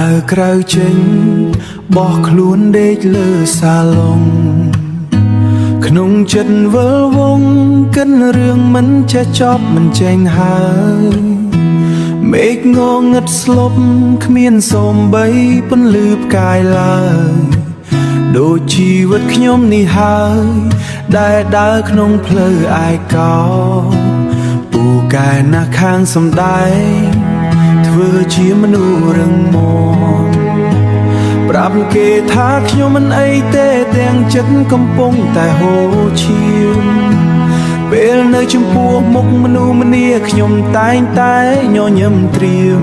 ើក្រៅចេញបោះខ្លួនដេកលើសាឡុងក្នុងចិត្តវិលវងកិនរឿងមិនចេះចប់មិនចេញហើយមេឃងងឹតស្លុបគ្មានសូម្បីពន្លឺផ្កាយឡើយដូចជីវិតខ្ញុំនេះហើយដែលដើរក្នុងផ្លូវឯកោពូកែណាស់ខាងសំដែងធ្វើជាមនុស្សរឹងមាំប្រាប់គេថាខ្ញុំមិនអីទេទាំងចិត្តកំពុងតែហូរឈាមពេលនៅចំពោះមុខមនុស្សម្នាខ្ញុំតែងតែញញឹមត្រៀម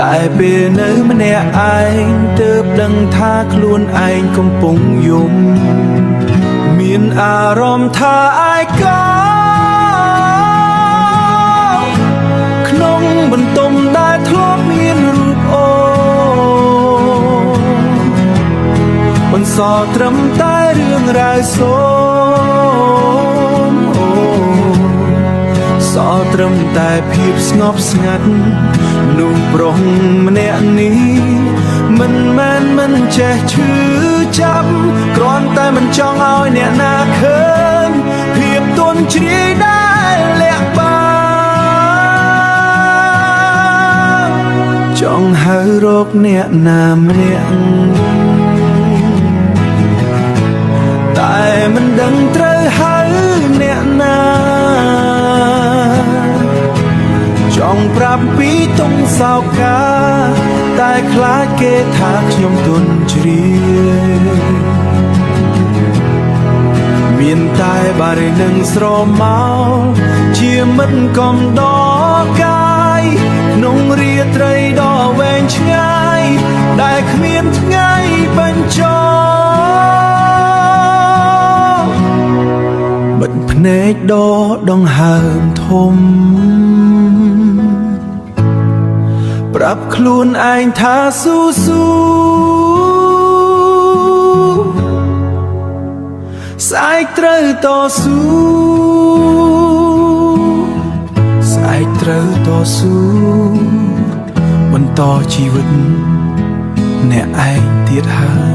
តែពេលនៅម្នាក់ឯងទើបដឹងថាខ្លួនឯងកំពុងយំមានអារម្មណ៍ថាឯកោក្នុងបន្ទំដែលធ្លាប់មានរូបអូបន្សល់ត្រឹមតែរឿងរ៉ាវសូមសល់ត្រឹមតែភាពស្ងប់ស្ងាត់នោះប្រុសម្នាក់នេះមិនមែនមិនចេះឈឺចាប់គ្រាន់តែមិនចង់ឲ្យអ្នកណាឃើញភាពទន់ជ្រាយដែលលាក់បាំងចង់ហៅរកអ្នកណាម្នាក់តែមិនដឹងត្រូវហៅអ្នកណាចង់ប្រាប់ពីទុំសោកាតែខ្លាចគេថាខ្ញុំទន់ជ្រាយមានតែបារីនឹងស្រមោលជាមិត្តកំដរកាយក្នុងរាត្រីដ៏វែងឆ្ងាយដែលគ្មានថ្ងៃបញ្ចប់បិទភ្នែកដដង្ហើមធំប្រាប់ខ្លួនឯងថាស៊ូស្អែកត្រូវតស៊ូស្អែកត្រូវតស៊ូបន្តជីវិតអ្នកឯងទៀតហើយ